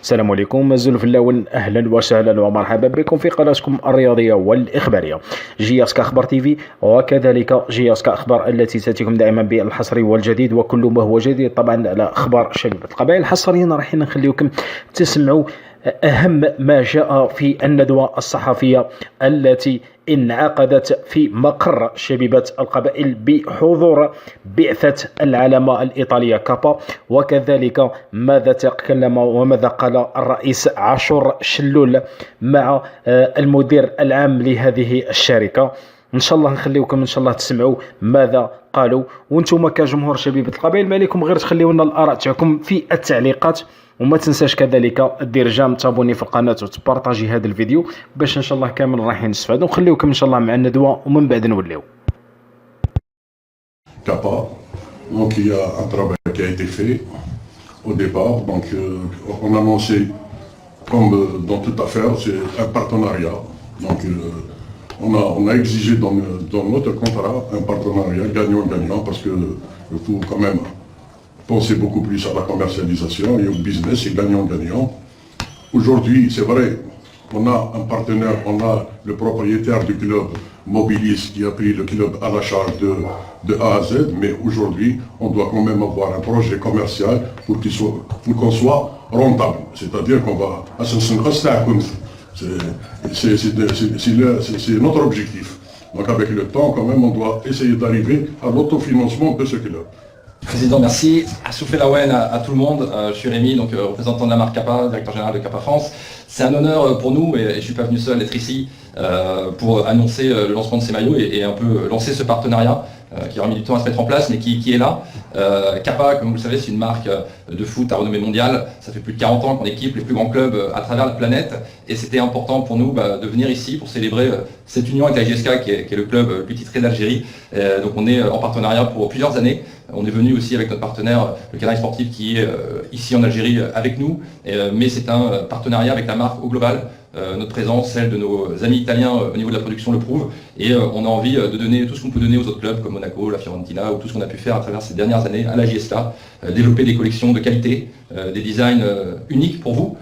السلام عليكم الزول في الأول، أهلا وسهلا ومرحبا بكم في قناتكم الرياضية والإخبارية جياسكا أخبار تيفي، وكذلك جياسكا أخبار التي تأتيكم دائما بالحصري والجديد وكل ما هو جديد طبعا على أخبار شبيبة القبائل. حصريا راح نخليكم تسمعوا أهم ما جاء في الندوة الصحفية التي انعقدت في مقر شبيبة القبائل بحضور بعثة العلامة الإيطالية كابا، وكذلك ماذا تكلم وماذا قال الرئيس عاشور شلول مع المدير العام لهذه الشركة. ان شاء الله نخليكم ان شاء الله تسمعوا ماذا قالوا، وانتم كجمهور شبيبة القبائل ما عليكم غير تخليوا لنا الاراء تاعكم في التعليقات، وما تنساش كذلك دير جام تابوني في القناه وتبارطاجي هذا الفيديو باش ان شاء الله كامل راح نستفادوا. نخليوكم ان شاء الله مع الندوه ومن بعد نوليو. CAPA, donc il y a un travail qui a été fait au départ, donc on a annoncé, comme dans toute affaire, c'est un partenariat, donc on a exigé dans notre contrat un partenariat gagnant-gagnant, parce que il faut quand même penser beaucoup plus à la commercialisation et au business, et gagnant-gagnant. Aujourd'hui, c'est vrai, on a un partenaire, on a le propriétaire du club Mobilis qui a pris le club à la charge de A à Z, mais aujourd'hui, on doit quand même avoir un projet commercial pour qu'on soit rentable. C'est-à-dire qu'on va... C'est notre objectif. Donc avec le temps, quand même, on doit essayer d'arriver à l'autofinancement de ce club. Président, merci. À souffler la haine à tout le monde. Je suis Rémi, donc représentant de la marque Kappa, directeur général de Kappa France. C'est un honneur pour nous, et je ne suis pas venu seul, d'être ici pour annoncer le lancement de ces maillots et un peu lancer ce partenariat qui aura mis du temps à se mettre en place, mais qui est là. Kappa, comme vous le savez, c'est une marque de foot à renommée mondiale. Ça fait plus de 40 ans qu'on équipe les plus grands clubs à travers la planète, et c'était important pour nous de venir ici pour célébrer cette union avec la GSK, qui est le club le plus titré d'Algérie. Donc on est en partenariat pour plusieurs années. On est venu aussi avec notre partenaire, le Canal Sportif, qui est ici en Algérie avec nous, mais c'est un partenariat avec la marque au global. Notre présence, celle de nos amis italiens au niveau de la production le prouve, et on a envie de donner tout ce qu'on peut donner aux autres clubs comme Monaco, la Fiorentina, ou tout ce qu'on a pu faire à travers ces dernières années à la JSK, développer des collections de qualité, des designs uniques pour vous.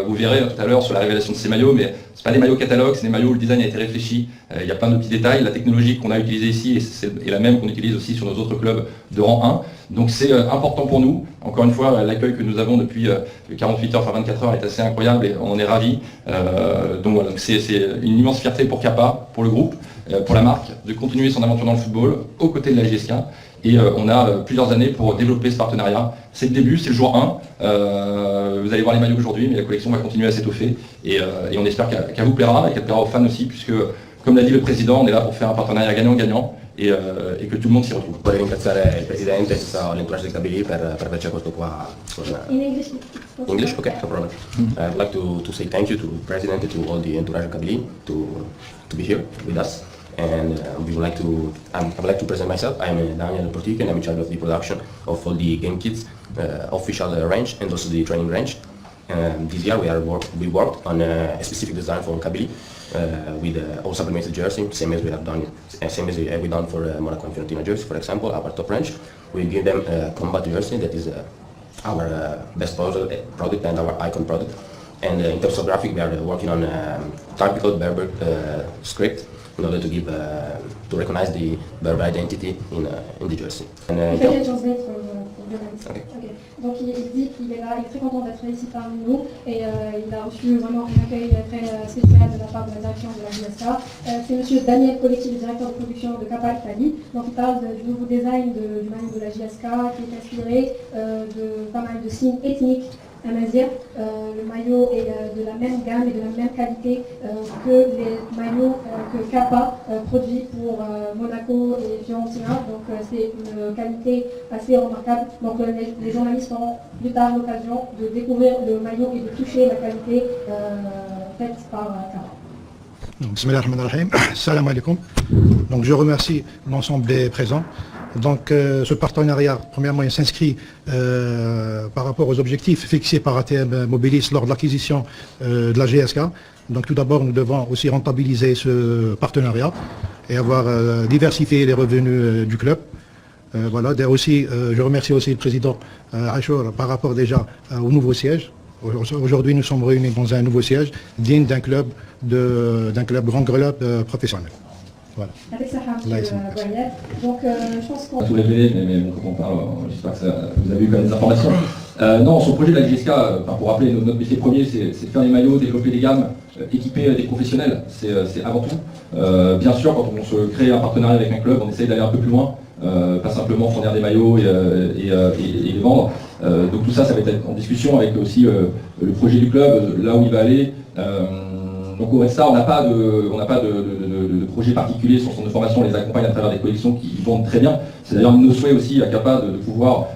Vous verrez tout à l'heure sur la révélation de ces maillots, mais ce pas des maillots catalogues, c'est des maillots où le design a été réfléchi. Il y a plein de petits détails. La technologie qu'on a utilisée ici est la même qu'on utilise aussi sur nos autres clubs de rang 1. Donc c'est important pour nous. Encore une fois, l'accueil que nous avons depuis 48 heures, enfin 24 heures est assez incroyable et on en est ravis. Donc voilà, c'est une immense fierté pour Kappa, pour le groupe, pour la marque, de continuer son aventure dans le football aux côtés de la GSK. Et on a plusieurs années pour développer ce partenariat. C'est le début, c'est le jour 1. Vous allez voir les maillots aujourd'hui, mais la collection va continuer à s'étoffer. Et on espère qu'elle vous plaira et qu'elle plaira aux fans aussi, puisque, comme l'a dit le président, on est là pour faire un partenariat gagnant-gagnant et que tout le monde s'y retrouve. Vorrei ringraziare il Presidente e tutto l'entourage del Kabylie per averci accolto qua. In English? English? Okay, no problem. I'd like to say thank you to the President and to all the entourage of Kabylie to be here with us. And I would like to present myself. I am Daniel Portic, and I'm in charge of the production of all the game kits, official range, and also the training range. This year we worked on a specific design for Kabylie with all supplemented jersey, same as we have done, same as we done for Monaco and Fiorentina jersey. For example, our top range, we give them a combat jersey that is our best product and our icon product. And in terms of graphic, we are working on typical Berber script, in order to give to recognize the Berber identity in the jersey. Okay. Donc il dit qu'il est là, il est très content d'être ici parmi nous, et il a reçu vraiment un accueil très spécial de la part de la direction de la GSK. C'est monsieur Daniel Colletti, le directeur de production de Kappa Italie. Donc il parle du nouveau design du maillot de la GSK, qui est inspiré de pas mal de signes ethniques amazirs. Le maillot est de la même gamme et de la même qualité que les maillots que Kappa produit pour Monaco et Fiorentina. Donc c'est une qualité assez remarquable. Donc les journalistes auront plus tard l'occasion de découvrir le maillot et de toucher la qualité faite par Kappa. Bismillahirrahmanirrahim. Salam alaikum. Donc je remercie l'ensemble des présents. Donc ce partenariat, premièrement, il s'inscrit par rapport aux objectifs fixés par ATM Mobilis lors de l'acquisition de la GSK. Donc tout d'abord, nous devons aussi rentabiliser ce partenariat et avoir diversifié les revenus du club. Voilà, aussi, je remercie aussi le président Achour par rapport déjà au nouveau siège. Aujourd'hui, nous sommes réunis dans un nouveau siège digne d'un club, grand club professionnel. Voilà. Avec sa femme, Boyette. Donc, je pense qu'on... Tout révélé, mais bon, quand on parle, j'espère que vous avez eu quand même des informations. Non, sur le projet de la JSK, pour rappeler, notre métier premier, c'est faire les maillots, développer des gammes, équiper des professionnels, c'est avant tout. Bien sûr, quand on se crée un partenariat avec un club, on essaye d'aller un peu plus loin, pas simplement fournir des maillots et les vendre. Donc tout ça, ça va être en discussion avec aussi le projet du club, là où il va aller. Donc au Red Star, on n'a pas de projet particulier sur son de formation, on les accompagne à travers des collections qui vendent très bien. C'est d'ailleurs nos souhaits aussi à CAPA de pouvoir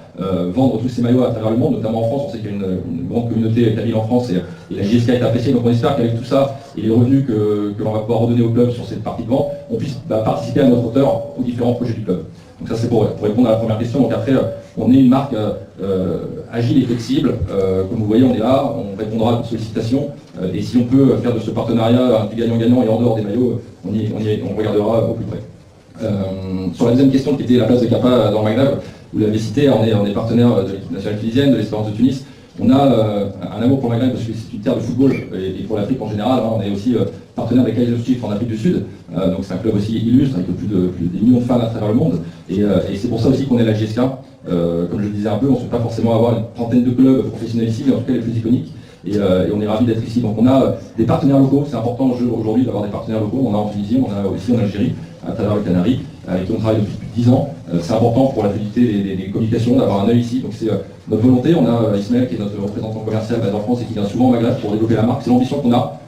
vendre tous ces maillots à travers le monde, notamment en France. On sait qu'il y a une grande communauté établie en France et la JSK est appréciée. Donc on espère qu'avec tout ça et les revenus que l'on va pouvoir redonner au club sur cette partie de vente, on puisse participer à notre hauteur aux différents projets du club. Donc ça c'est pour répondre à la première question. Donc après, on est une marque agile et flexible. Comme vous voyez, on est là, on répondra à vos sollicitations. Et si on peut faire de ce partenariat un gagnant-gagnant et en dehors des maillots, on regardera au plus près. Sur la deuxième question qui était la place de CAPA dans le Maghreb, vous l'avez cité, on est partenaire de l'équipe nationale tunisienne, de l'Espérance de Tunis. On a un amour pour le Maghreb parce que c'est une terre de football et pour l'Afrique en général. On est aussi partenaire avec Kaizer Chiefs en Afrique du Sud. Donc c'est un club aussi illustre avec plus des millions de fans à travers le monde. Et c'est pour ça aussi qu'on est la JSK. Comme je le disais un peu, on ne souhaite pas forcément avoir une trentaine de clubs professionnels ici, mais en tout cas les plus iconiques. Et on est ravis d'être ici. Donc on a des partenaires locaux. C'est important aujourd'hui d'avoir des partenaires locaux. On a en Tunisie, on a aussi en Algérie, à travers le Canaries, avec qui on travaille depuis plus de 10 ans. C'est important pour la fluidité des communications d'avoir un œil ici. Donc c'est notre volonté. On a Ismaël qui est notre représentant commercial basé en France et qui vient souvent au Maghreb pour développer la marque. C'est l'ambition qu'on a.